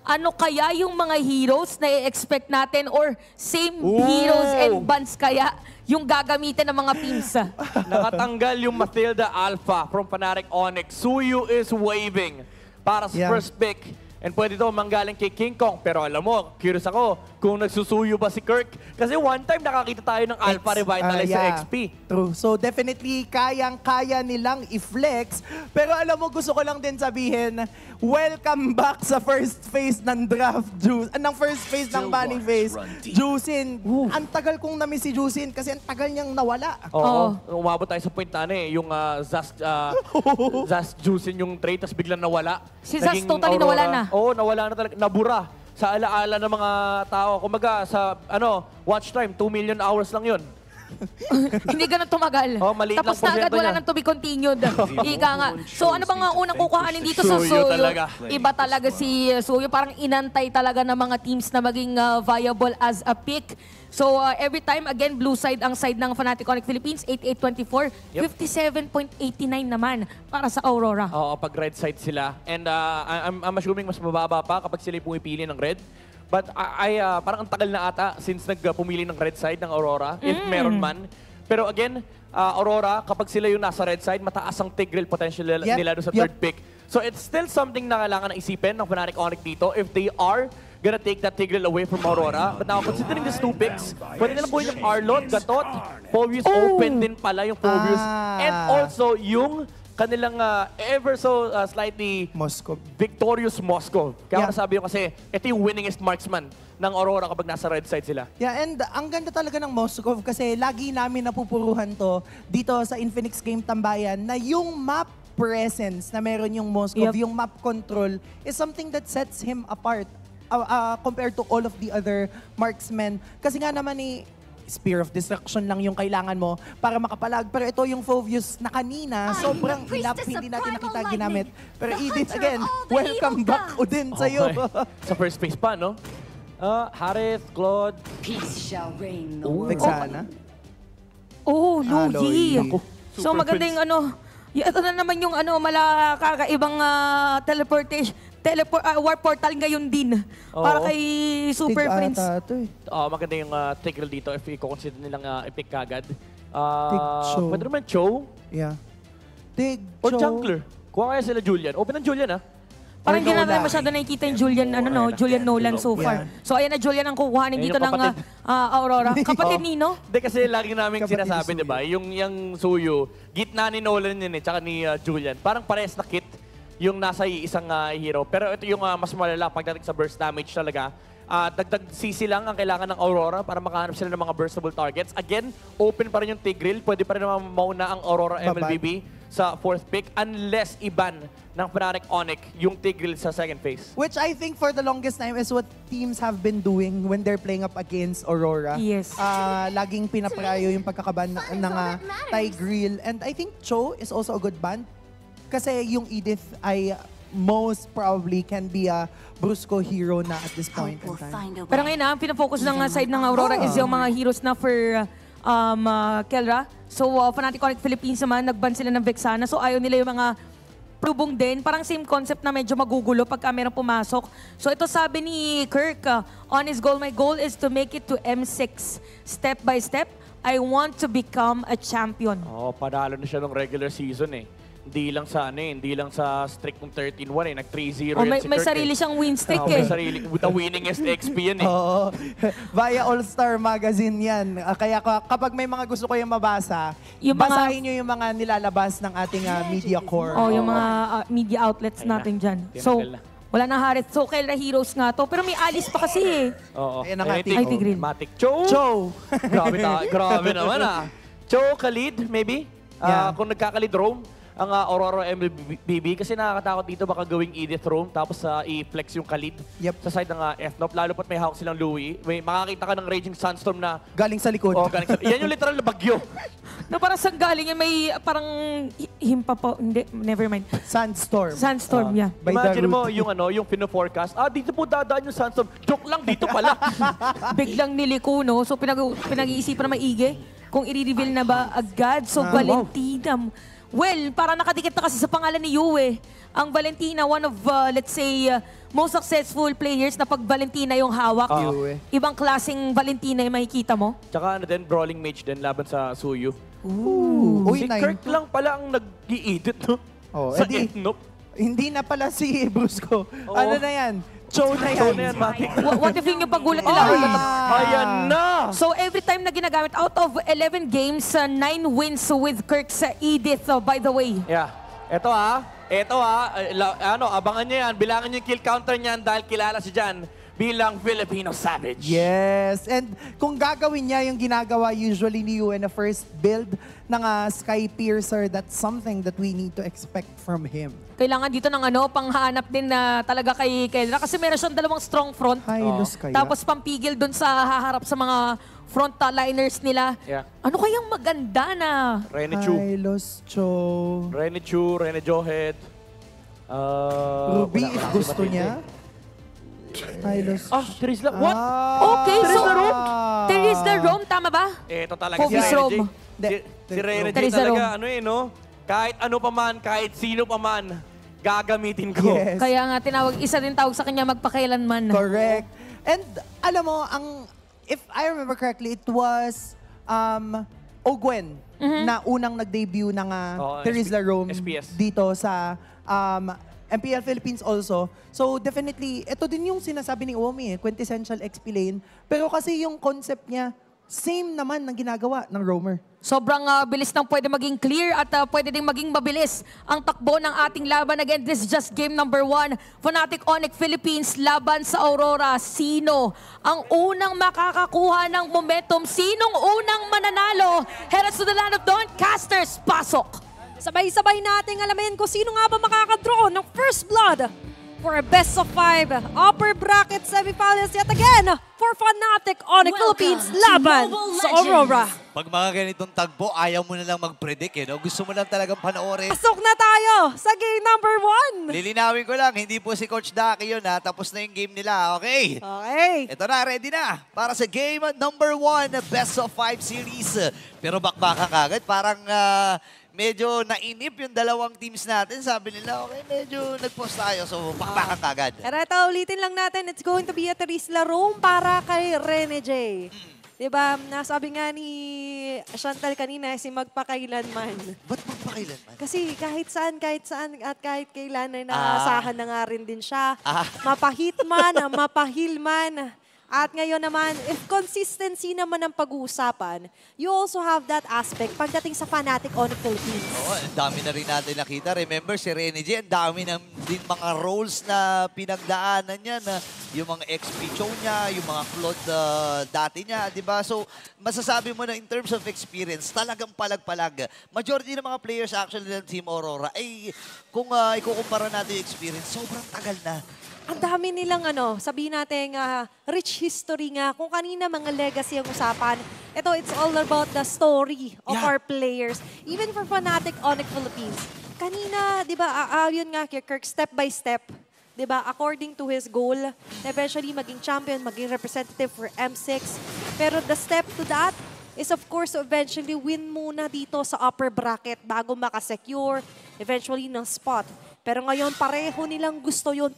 ano kaya yung mga heroes na i-expect natin or same heroes and bans kaya yung gagamitin ng mga teams? Nakatanggal yung Mathilda Alpha from Fnatic Onyx. Suyu is waving para sa first pick. And pwede ito manggaling kay King Kong. Pero alam mo, curious ako kung nagsusuyo ba si Kirk. Kasi one time nakakita tayo ng Alpha Revitalize sa XP. True. So definitely kayang-kaya nilang i-flex. Pero alam mo, gusto ko lang din sabihin, welcome back sa first phase ng draft, ng first phase ng banning phase. Juicin. Ang tagal kong na-miss si Juicin kasi ang tagal niyang nawala. Oo. Umabot tayo sa point na yung Zas Juicin yung trade, tapos biglang nawala. Si Zas totally nawala na. Oo, nawala na talaga. Nabura sa alaala ng mga tao. Kumaga sa watch time, 2 million hours lang yun. Hindi ganun tumagal. Maliit Tapos lang na agad wala nang to be continued. Ika nga. So ano bang unang kukuhanin dito sa Suyo? Talaga. Iba talaga si Suyo. Parang inantay talaga ng mga teams na maging viable as a pick. So every time, again, blue side ang side ng Fnatic Onyx Philippines, 8824, 57.89 naman para sa Aurora. Oo, pag red side sila. And I'm assuming mas mababa pa kapag sila pumipili ng red. But parang ang tagal na ata since nagpumili ng red side ng Aurora, if meron man. Pero again, Aurora, kapag sila yung nasa red side, mataas ang Tigreal potential nila doon sa third pick. So it's still something na kailangan na isipin ng Fnatic Onyx dito if they are gonna take that Tigreal away from Aurora. But now, considering these 2 picks, pwede nilang buhin yung Arlot, Gatot, Phoveus, open din pala yung Phoveus. And also, yung kanilang ever so slightly victorious Moscow. Kaya masabi ko kasi, ito yung winningest marksman ng Aurora kapag nasa red side sila. Yeah, and ang ganda talaga ng Moscow kasi lagi namin napupuruhan to dito sa Infinix Game Tambayan na yung map presence na meron yung Moscow, yung map control is something that sets him apart compared to all of the other marksmen. Kasi nga naman Spear of Destruction lang yung kailangan mo para makapalag. Pero ito yung Phoveus na kanina, sobrang ilap, hindi natin nakita ginamit. Pero Edith, again, welcome back din sa'yo. Sa first phase pa, no? Harith, Claude. Peace shall reign the world. world. Vexana. Luigi. So maganda yung ito na naman yung kakaibang warp portal ngayon din. Para kay Super Prince. Maganda yung Tigreal dito if i-consider nilang i-pick kagad. Cho. Pwede naman Cho. Yeah. Or Jungler. Kuha kaya sila Julian. Open ang Julian, Parang hindi natin masyado nakikita yung Julian, Julian Nolan so far. So ayan na Julian ang kukuhanin dito ng Aurora. Kapatid Nino? Hindi kasi lagi namin sinasabi, di ba? Yung Suyu, gitna ni Nolan yun tsaka ni Julian. Parang parehas na kit yung nasa isang hero. Pero ito yung mas malala pagdating sa burst damage talaga. Dagdag CC lang ang kailangan ng Aurora para makahanap sila ng mga burstable targets. Again, open pa rin yung Tigreal. Pwede pa rin naman mauna ang Aurora MLBB sa 4th pick unless iban ng Fnatic Onyx yung Tigreal sa second phase. Which I think for the longest time is what teams have been doing when they're playing up against Aurora. Yes. Laging pinaprayo yung pagkakaban ng Tigreal. And I think Cho is also a good ban. Kasi yung Edith ay most probably can be a Brusco hero na at this point in time. Pero ngayon ang pinafocus ng side ng Aurora is yung mga heroes na for Kelra. So Fnatic Onyx Philippines naman, nagban sila ng Vexana. So ayaw nila yung mga prubong din. Parang same concept na medyo magugulo pagka merong pumasok. So ito sabi ni Kirk, on his goal, my goal is to make it to M6. Step by step, I want to become a champion. Panalo na siya ng regular season Hindi lang sa hindi lang sa streak ng 13-1 nag 3-0 si may Kirk, sarili siyang win streak May sarili, the winningest XP yan Oo. Via All-Star Magazine yan. Kaya kapag may mga gusto ko yung mabasa, basahin nyo yung mga nilalabas ng ating media core. Yung mga media outlets natin dyan. So, wala na Harith. So, Kelra Heroes nga to. Pero may Alice pa kasi Ayan ang ating Tigreal. Matic Cho. Grabe naman Cho, Khalid, maybe? Kung nagkakalid roam ang Aurora MLBB kasi nakakatakot dito baka gawing Edith roam tapos i-flex yung Khalid sa side ng FNOP. Lalo pat may hawak silang Louie. May makakita ka ng Raging Sandstorm na galing sa likod. Yan yung literal na bagyo. Parang saan galing yan? May parang himpa po. Hindi, never mind. Sandstorm, yeah. Imagine mo yung pino-forecast. Dito po dadaan yung Sandstorm. Joke lang, dito pala. Biglang niliko, no? So pinag-iisipan na maigi kung i-reveal na ba agad. So Valentina. Well, para nakadikit na kasi sa pangalan ni Yue. Ang Valentina, one of, let's say, most successful players na pag Valentina yung hawak. Ibang klaseng Valentina yung makikita mo. Tsaka ano din, brawling mage din laban sa Suyu. Uy, Si Kirk lang pala ang nag-i-edit, no? Oh, Sa edi, Etnop. hindi na pala si Brusco. Ano na yan? Cho na yan. So na yan, Matic. What if yung pagulat nila? Ayan na! So every time na ginagamit, out of 11 games, 9 wins with Kirk sa Edith, by the way. Yeah. Ito abangan niyo yan. Bilangan niyo yung kill counter niyan dahil kilala si Jan bilang Filipino Savage. Yes. And kung gagawin niya yung ginagawa usually ni Yue na first build ng Sky Piercer, that's something that we need to expect from him. Kailangan dito ng panghanap din na talaga kay Kelra kasi meron siyang dalawang strong front. Hylos kaya. Tapos pampigil dun sa haharap sa mga front liners nila. Yeah. Ano kayang maganda na? Rene Chu. Hylos Cho. Rene Chu, Rene Johead. Ruby if gusto niya. Hylos. Trisla. What? Okay, so Ah. there is the roam, tama ba? Ito talaga Focus si Rene roam. J. Si Rene J There is a talaga, roam. kahit ano pa man, kahit sino pa man, gagamitin ko. Yes. Kaya nga isa din tawag sa kanya magpakailanman. Correct. And alam mo, if I remember correctly, it was Ogwen na unang nag-debut ng Terizla Rome SPS. dito sa MPL Philippines also. So definitely, ito din yung sinasabi ni Omi, quintessential XP lane. Pero kasi yung concept niya, same naman ng ginagawa ng Roamer. Sobrang bilis ng pwede maging clear at pwede ding maging mabilis ang takbo ng ating laban. Again, this is just game number 1. Fnatic Onyx Philippines laban sa Aurora. Sino ang unang makakakuha ng momentum? Sinong unang mananalo? Head us to the land of Dawn. Casters, pasok! Sabay-sabay nating alamin kung sino nga ba makakadraw ng first blood for a best of 5 upper bracket semifinals yet again for Fnatic Onyx Philippines laban sa Aurora. Pag mga ganitong tagpo, ayaw mo na lang mag-predict, no? Gusto mo lang talagang panoorin. Pasok na tayo sa game number 1. Lilinawin ko lang, hindi po si Coach Daki yun, ha? Tapos na yung game nila, okay? Okay. Ito na, ready na para sa game number 1, best of 5 series. Pero bakbakan kagad, parang medyo nainip yung dalawang teams natin. Sabi nila, okay, medyo nag-post tayo, so bakbakan kagad. Pero ito, ulitin lang natin, it's going to be a Terizla Rome para kay Rene J. Diba, nasabi nga ni Chantal kanina, si magpakailanman. Ba't magpakailanman? Kasi kahit saan at kahit kailan ay naasahan na nga rin din siya. Mapahit man, mapahil man. At ngayon naman, if consistency naman ang pag-uusapan, you also have that aspect pagdating sa Fnatic Onyx Philippines. Oo, ang dami na rin natin nakita. Remember, si Rene J, ang dami na din mga roles na pinagdaanan niya na yung mga XP show niya, yung mga flood dati niya, di ba? So, masasabi mo na in terms of experience, talagang palag-palag. Majority ng mga players actually ng Team Aurora ay kung ikukumpara natin yung experience, sobrang tagal na. Ang dami nilang sabihin natin rich history nga. Kung kanina mga legacy ang usapan, ito it's all about the story of our players. Even for Fnatic Onyx Philippines. Kanina, di ba, yun nga kay Kirk, step by step. Di ba, according to his goal, eventually maging champion, maging representative for M6. Pero the step to that is of course eventually win muna dito sa upper bracket bago makasecure eventually ng spot. Pero ngayon, pareho nilang gusto yun.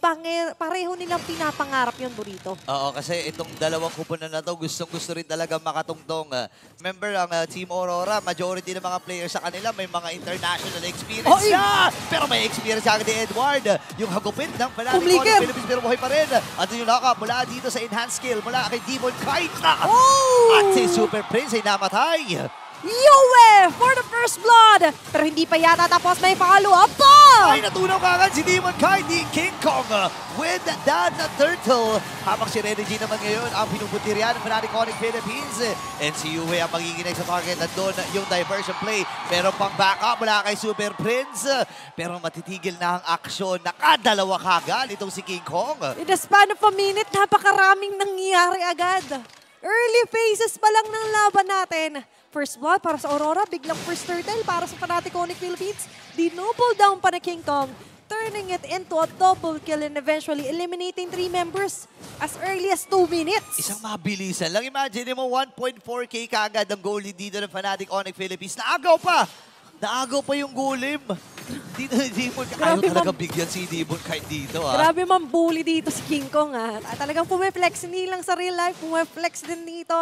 Pareho nilang pinapangarap yun, Burrito. Oo, kasi itong dalawang kupunan na to, gustong-gusto rin talaga makatungtong. Remember, ang Team Aurora, majority ng mga players sa kanila may mga international experience na! Pero may experience sa akin ni Edward. Yung hagupit ng Fnatic Onyx Philippines, pero buhay pa rin. At yung naka mula dito sa enhanced skill, mula kay Demon Kite na! At si Super Prince ay namatay. Yue for the first blood! Pero hindi pa yata tapos, may follow-up pa! Ay, natunaw kagad si Demon Kai ni King Kong with that turtle. Habang si Rene G naman ngayon ang pinuputiryan ng Fnatic Onyx Philippines. And si Yue ang magiginag sa target. Nandun yung diversion play. Pero pang backup mula kay Super Prince. Pero matitigil na ang aksyon. Nakadalawa kagad itong si King Kong. In the span of a minute, napakaraming nangyayari agad. Early phases pa lang ng laban natin. First blood para sa Aurora, biglang first turtle para sa Fnatic Onyx Philippines. Dinoble down pa ni King Kong, turning it into a double kill and eventually eliminating 3 members as early as 2 minutes. Isang mabilisan lang. Imagine mo, 1.4K kagad ang goalie dito ng Fnatic Onyx Philippines. Naagaw pa yung golem. Dito, Demon, ayaw talaga bigyan si Demon kahit dito, ha? Grabe mambully dito si King Kong, ha. Talagang pumiflex, hindi lang sa real life, pumiflex din dito.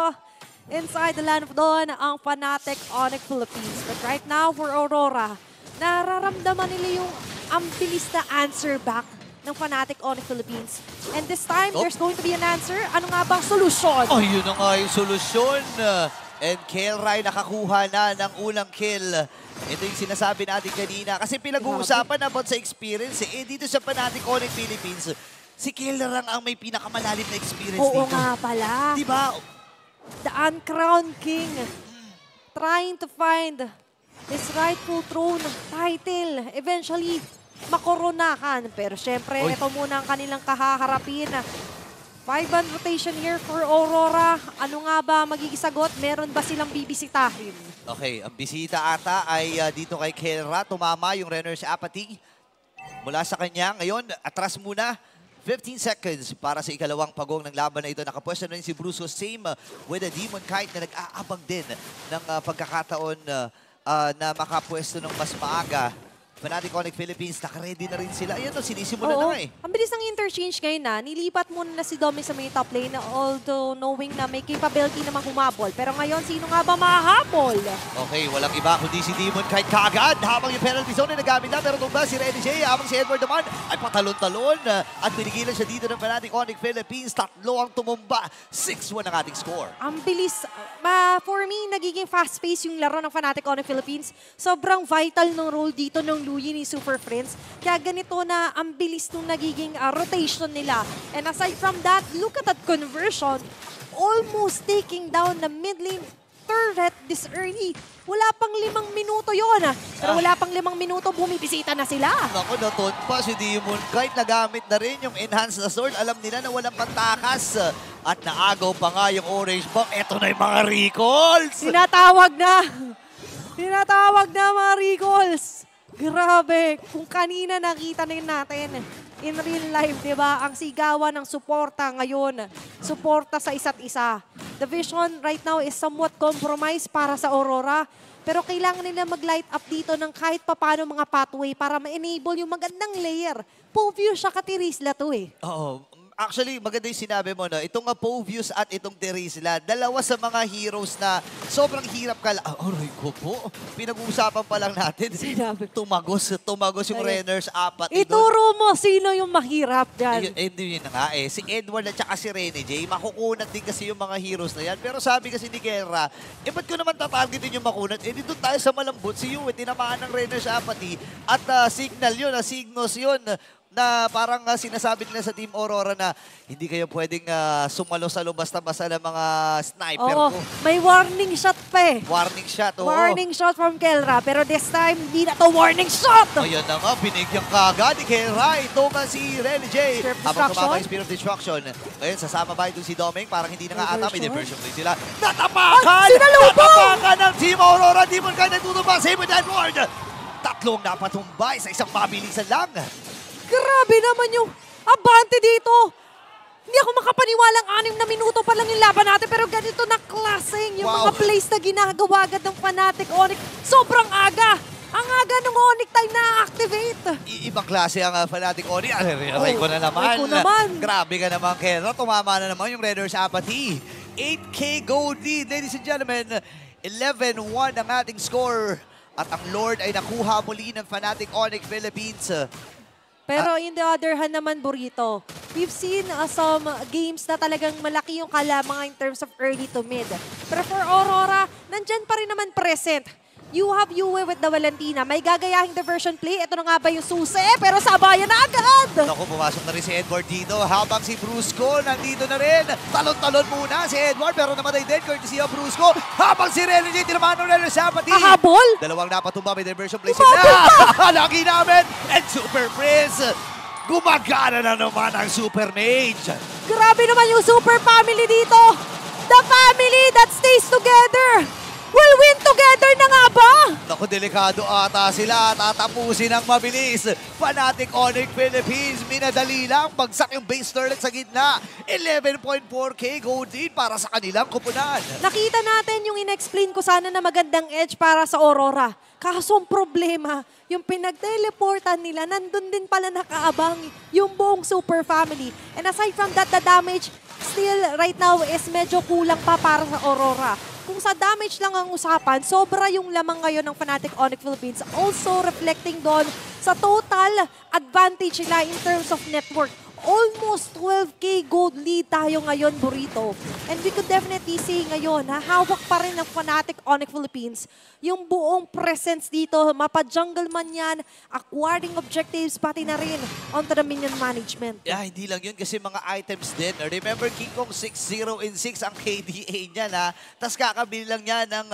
Inside the land of Dawn, ang Fnatic Onyx Philippines. But right now, for Aurora, nararamdaman nila yung ang bilis na answer back ng Fnatic Onyx Philippines. And this time, there's going to be an answer. Ano nga bang solusyon? Oh, yun na nga yung solusyon. And Kelray nakakuha na ng unang kill. Ito yung sinasabi natin kanina. Kasi pinag-uusapan about sa experience. Dito sa Fnatic Onyx Philippines, si Kelray ang may pinakamalalim na experience dito. Oo nga pala. Diba? The uncrowned king. Trying to find his rightful throne title. Eventually, makoronahan. Pero syempre, ito muna ang kanilang kahaharapin. 5-man rotation here for Aurora. Ano nga ba magigisagot? Meron ba silang bibisitahin? Okay, ang bisita ata ay dito kay Kelray. Tumama yung Renner's Apathy. Mula sa kanya, ngayon, atras muna. 15 seconds para sa ikalawang pagong ng laban na ito. Nakapwesto na rin si Brusco, same with the Demon Kite na nag-aabang din ng pagkakataon na makapwesto ng mas maaga. Fnatic Onyx Philippines, naka-ready na rin sila. Ayan o, sinisimula na nga eh. Ang bilis ng interchange ngayon na. Nilipat muna na si Domi sa may top lane, although knowing na may capability naman humabol. Pero ngayon, sino nga ba mahahabol? Okay, walang iba kundi si Demon kahit kaagad. Habang yung penalty zone ay nagamit na, pero tumba si Renny J. Habang si Edward naman ay patalon-talon. At pinigilan siya dito ng Fnatic Onyx Philippines. 3 ang tumumba. 6-1 ang ating score. Ang bilis. For me, nagiging fast-paced yung laro ng Fnatic Onyx Philippines. Sobrang vital ng role dito ng Luyi ni Super Friends. Kaya ganito na ang bilis nung nagiging rotation nila. And aside from that, look at that conversion. Almost taking down the mid lane turret this early. Wala pang 5 minuto yon. Pero wala pang 5 minuto, bumibisita na sila. Naku, natunpa si Demon Kite. Nagamit na rin yung enhanced na sword. Alam nila na walang pantakas. At naagaw pa nga yung orange bomb. Eto na yung mga recalls. Tinatawag na. Tinatawag na mga recalls. Grabe, kung kanina nakita na yun natin in real life, di ba? Ang sigawan ng suporta ngayon, suporta sa isa't isa. The vision right now is somewhat compromised para sa Aurora, pero kailangan nila mag-light up dito ng kahit papano mga pathway para ma-enable yung magandang layer. Poview siya katirisla to eh. Oo. Actually, maganda yung sinabi mo, no? Itong Poviews at itong Terizla, dalawa sa mga heroes na sobrang hirap ka. Aray ko po. Pinag-uusapan pa lang natin. Sinabi. Tumagos yung Renner's Apathy. Ituro mo sino yung mahirap dyan. Hindi yun na nga eh. Si Edward at saka si Renny J, makukunat din kasi yung mga heroes na yan. Pero sabi kasi ni Kelray, ba't ko naman tatargetin yung makunat? Dito tayo sa malambot. Si Yuet, tinamaan ng Renner's Apathy. At signal yun, Signos yun. Na parang sinasabi nila sa Team Aurora na hindi kayo pwedeng sumalo sa basta-basta ng mga sniper ko. May warning shot pa eh. Warning shot, oo. Warning shot from Kelray, pero this time, hindi na to warning shot! Ayan na nga, binigyan kagad ni Kelray. Ito nga si Renny J. Habang tumama yung Spear of Destruction. Ngayon, sasama ba ito si Doming? Parang hindi na nga ata, may diversion play sila. Natapakan! Natapakan ng Team Aurora! Demon Kite nagtutumba, save with Edward! 3 napatumbay sa isang mabilisan lang. Grabe naman yung abante dito. Hindi ako makapaniwalang 6 na minuto pa lang yung laban natin, pero ganito na klaseng yung mga plays na ginagawa agad ng Fnatic Onyx. Sobrang aga. Ang aga ng Onyx time na-activate. Ibang klase ang Fnatic Onyx. Aray ko na naman. Grabe ka naman, Kelray. Tumama na naman yung Renner's Apathy. 8K gold lead, ladies and gentlemen. 11-1 ang ating score. At ang Lord ay nakuha muli ng Fnatic Onyx Philippines. Pero in the other hand naman, Burrito, we've seen some games na talagang malaki yung kalamangan in terms of early to mid. Pero for Aurora, nandyan pa rin naman present. You have Yue with the Valentina. May gagayahing diversion play. Ito na nga ba yung susi? Pero sabayan na agad! Naku, pumasok na rin si Edward dito. Habang si Brusco nandito na rin. Talon-talon muna si Edward pero namatay din courtesy of Brusco. Habang si Renny J, tinamaan ng Renner's Apathy. Ahabol? Dalawang napatumba, may diversion play sila. Lagi namin! And Super Prince, gumagana na naman ang Super Mage. Grabe naman yung Super Family dito! The family that stays together! will win together na nga ba? Naku, delikado ata sila. Tatapusin ng mabilis. Fnatic Onyx Philippines. Minadali lang. Bagsak yung base turret sa gitna. 11.4k gold lead para sa kanilang kupunan. Nakita natin yung in-explain ko sana na magandang edge para sa Aurora. Kaso ang problema, yung pinag-teleportan nila, nandun din pala nakaabang yung buong super family. And aside from that, the damage still right now is medyo kulang pa para sa Aurora. Kung sa damage lang ang usapan, sobra yung lamang ngayon ng Fnatic Onyx Philippines. Also reflecting doon sa total advantage nila in terms of network. Almost 12k gold lead tayo ngayon, Burrito. And we could definitely see ngayon, hawak pa rin ng Fnatic Onyx Philippines yung buong presence dito. Mapa-jungle man yan, acquiring objectives, pati na rin onto the minion management. Yeah, hindi lang yun kasi mga items din. Remember, King Kong 6-0-6 ang KDA niya na. Tapos kakabili lang niya ng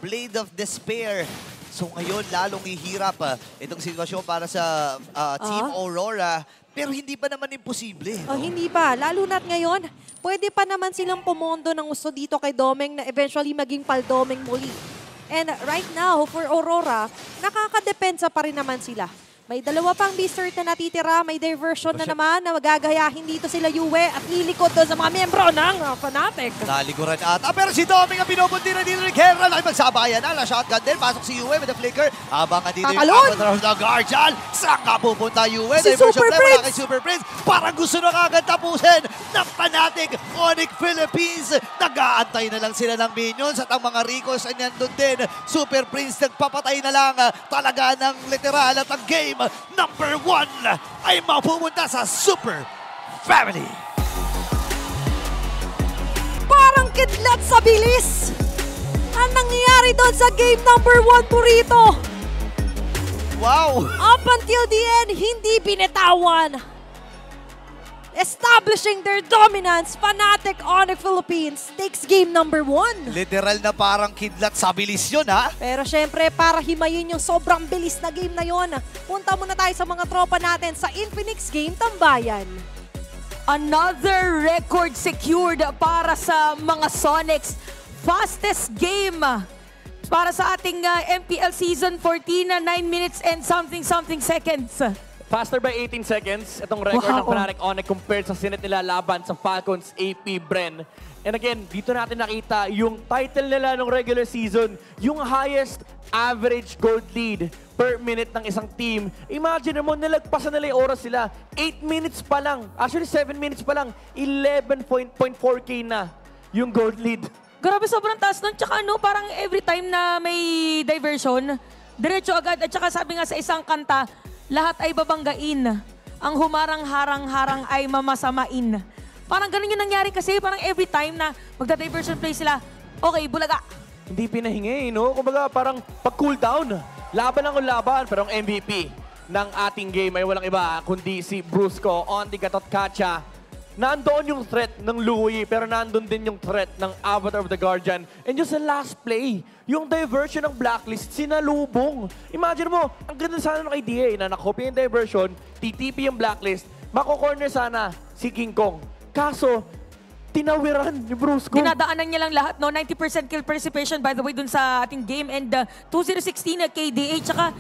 Blade of Despair. So ngayon, lalong ihirap itong sitwasyon para sa Team Aurora. Pero hindi pa naman imposible. Oh, hindi pa. Lalo na't ngayon, pwede pa naman silang pumondo ng gusto dito kay Domeng na eventually maging paldomeng muli. And right now, for Aurora, nakakadepensa pa rin naman sila. May dalawa pang Beastert na natitira, may diversion na naman na magagayahin dito sila Yue at lilikod doon sa mga miyembro ng Fnatic. Naliguran ata. Pero si Doming ang pinupunti na dito ni Kerra. Nakipagsabayan na. Na-shotgun din. Pasok si Yue with the flicker. Abangan dito yung Avatar of the Guardian. Saan ka pupunta Yue? Si Diversion Super play. Prince! Wala kay Super Prince. Parang gusto na kagad tapusin ng Fnatic Onyx Philippines. Nag-aantay na lang sila ng minions at ang mga Ricos ay nandun din. Super Prince nagpapatay na lang talaga ng literal at ang game number 1 ay mapupunta sa Super Family. Parang kidlat sa bilis! Ang nangyayari doon sa game number 1, Burrito! Wow! Up until the end, hindi binitawan. Establishing their dominance, Fnatic Onyx Philippines takes game number 1. Literal na parang kidlat sa bilis yun, ha? Pero syempre, para himayin yung sobrang bilis na game na yon, punta muna tayo sa mga tropa natin sa Infinix Game Tambayan. Another record secured para sa mga Sonics. Fastest game para sa ating MPL Season 14 na 9 minutes and something seconds. Faster by 18 seconds, itong record ng Fnatic Onyx compared sa sinit nila laban sa Falcons AP Bren. And again, dito natin nakita yung title nila ng regular season, yung highest average gold lead per minute ng isang team. Imagine mo, nilagpasan nila yung oras sila. 8 minutes pa lang, actually 7 minutes pa lang, 11.4k na yung gold lead. Grabe, sobrang taas nun. Tsaka ano, parang every time na may diversion, diretso agad. At tsaka sabi nga sa isang kanta, lahat ay babanggain. Ang humarang-harang-harang ay mamasamain. Parang ganun yung nangyari kasi parang every time na magda-diversion play sila, okay, bulaga. Hindi pinahingi, no? Kumbaga parang pag-cool down. Laban lang ang laban, pero ang MVP ng ating game ay walang iba kundi si Brusco on the Gatot Kacha. Nandoon yung threat ng Louie, pero nandun din yung threat ng Avatar of the Guardian. And just sa last play, yung diversion ng Blacklist, sinalubong. Imagine mo, ang ganda sana ng idea na nakopya yung diversion, TTP yung Blacklist, mako-corner sana si King Kong. Kaso, tinawiran ni Brusco. Dinadaanan niya lang lahat, no? 90% kill participation, by the way, dun sa ating game. And 2016 na KDA, tsaka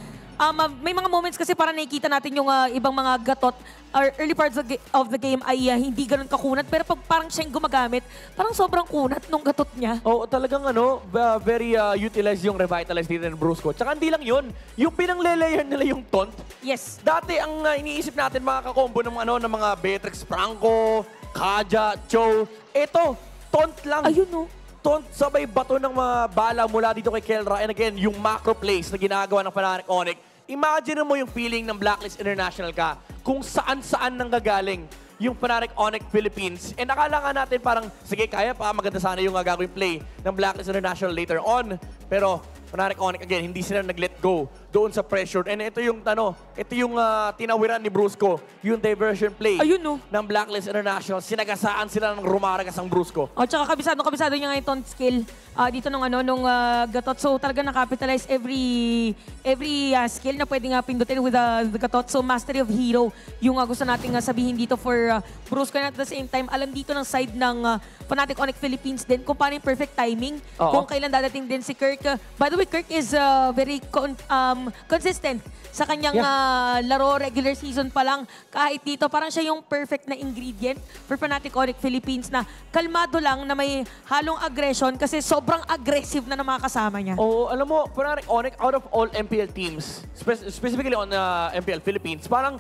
may mga moments kasi para nakikita natin yung ibang mga gatot or early parts of the game ay hindi ganun kakunat. Pero pag parang siyang gumagamit, parang sobrang kunat nung gatot niya. Oo, talagang ano, very utilized yung revitalize dito ng Brusco. Tsaka hindi lang yun, yung pinang-lelayer nila yung taunt. Yes. Dati ang iniisip natin mga kakombo ng, ng mga Beatrix Franco, Kaja, Cho. Ito, taunt lang. Ayun, no? Taunt sabay bato ng mga bala mula dito kay Kelra. And again, yung macro plays na ginagawa ng Fnatic Onyx. Imagine mo yung feeling ng Blacklist International ka kung saan-saan nang gagaling yung Fnatic Onyx Philippines. And akala nga natin parang, sige, kaya pa, maganda sana yung gagawin play ng Blacklist International later on. Pero Fnatic Onyx, again, hindi sila nag-let go doon sa pressure. And ito yung tinawiran ni Brusco, yung diversion play Ayun, no. ng Blacklist International. Sinagasaan sila ng Rumaragas ang Brusco. O, tsaka kabisado niya ngayon itong skill dito nung Gatot. So, talaga na-capitalize every skill na pwede nga pindutin with the Gatot. So, Mastery of Hero yung gusto nating sabihin dito for Brusco. And at the same time, alam dito ng side ng Fnatic Onyx Philippines din kung paano yung perfect timing. Oo. Kung kailan dadating din si Kirk. By the way, Kirk is very consistent sa kanyang laro, regular season pa lang. Kahit dito, parang siya yung perfect na ingredient for Fnatic Onyx Philippines na kalmado lang na may halong aggression kasi sobrang aggressive na ng mga kasama niya. Oo, alam mo, Fnatic Onyx, out of all MPL teams, specifically on MPL Philippines, parang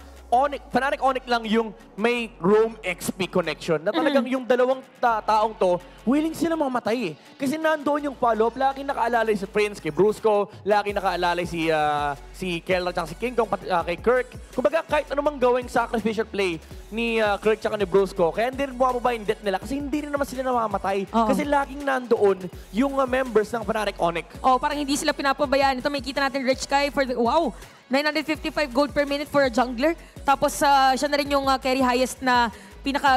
Fnatic Onyx lang yung may Roam XP connection. Na talagang yung dalawang taong to, willing sila mamatay eh. Kasi nandoon yung follow-up, lagi nakaalalay si Prince kay Brusco, lagi nakaalalay si Kelra at si King Kong kay Kirk. Kumbaga kahit anumang gawing sacrificial play ni Kirk at ni Brusco, kaya hindi rin bumababa yung death nila kasi hindi rin naman sila namamatay. Kasi laging nandoon yung members ng Fnatic Onyx. Oh, parang hindi sila pinapabayaan. Ito, may kita natin Rich Kai for the, wow, 955 gold per minute for a jungler. Tapos siya na rin yung carry highest na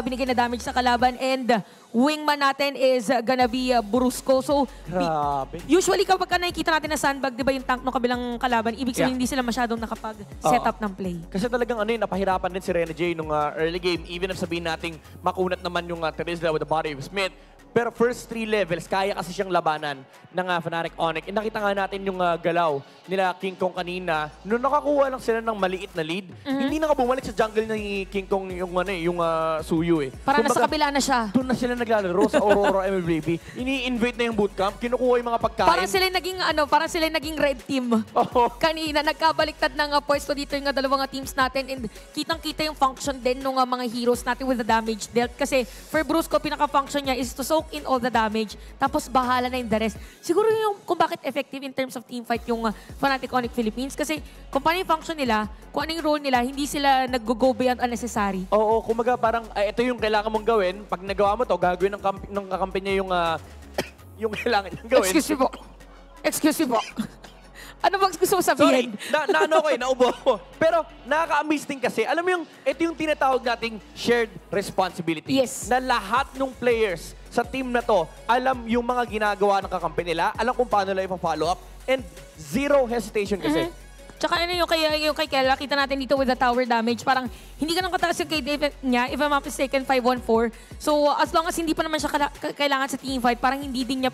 binigay na damage sa kalaban. And wingman natin is gonna be Brusco. So, Grabe. usually kapag nakikita natin na sandbag, di ba yung tank ng kabilang kalaban, ibig sabihin hindi sila masyadong nakapag-set up ng play. Kasi talagang napahirapan din si Rene J nung early game. Even if sabihin nating makunat naman yung Terizla with the body of Smith. Pero first 3 levels, kaya kasi siyang labanan ng Fnatic Onyx. Nakita nga natin yung galaw nila King Kong kanina. Nung nakakuha lang sila ng maliit na lead, hindi na bumalik sa jungle ni King Kong yung Suyu eh. Parang nasa kabila na siya. Doon na sila naglalaro sa Aurora MLBB. Ini-invade na yung bootcamp, kinukuha yung mga pagkain. Parang sila naging red team. Oo. Kanina, nagkabaliktad ng pwesto dito yung dalawang teams natin and kitang-kita yung function din ng mga heroes natin with the damage dealt. Kasi for Brusco, pinaka-function niya is to soak in all the damage, tapos bahala na yung the rest. Siguro yung kung bakit effective in terms of teamfight yung Fnatic Onyx Philippines kasi kung paano yung function nila, kung ano yung role nila, hindi sila nag-go beyond unnecessary. Oo, kumaga parang ito yung kailangan mong gawin. Pag nagawa mo to, gagawin ng kakampi niya yung yung kailangan niyang gawin. Excuse me po. Ano bang gusto mo sabihin? Sorry, naubo ako. Pero nakaka-amaze din kasi, alam mo yung, ito yung tinatawag nating shared responsibility. Yes. Na lahat ng players sa team na to, alam yung mga ginagawa ng kakampi nila, alam kung paano nila ipa-follow up, and zero hesitation kasi. Tsaka yung kay Kelra, kita natin dito with the tower damage. Parang hindi ka nang kataas yung KD niya, if I'm not mistaken, 514. So as long as hindi pa naman siya kailangan sa teamfight, parang hindi din niya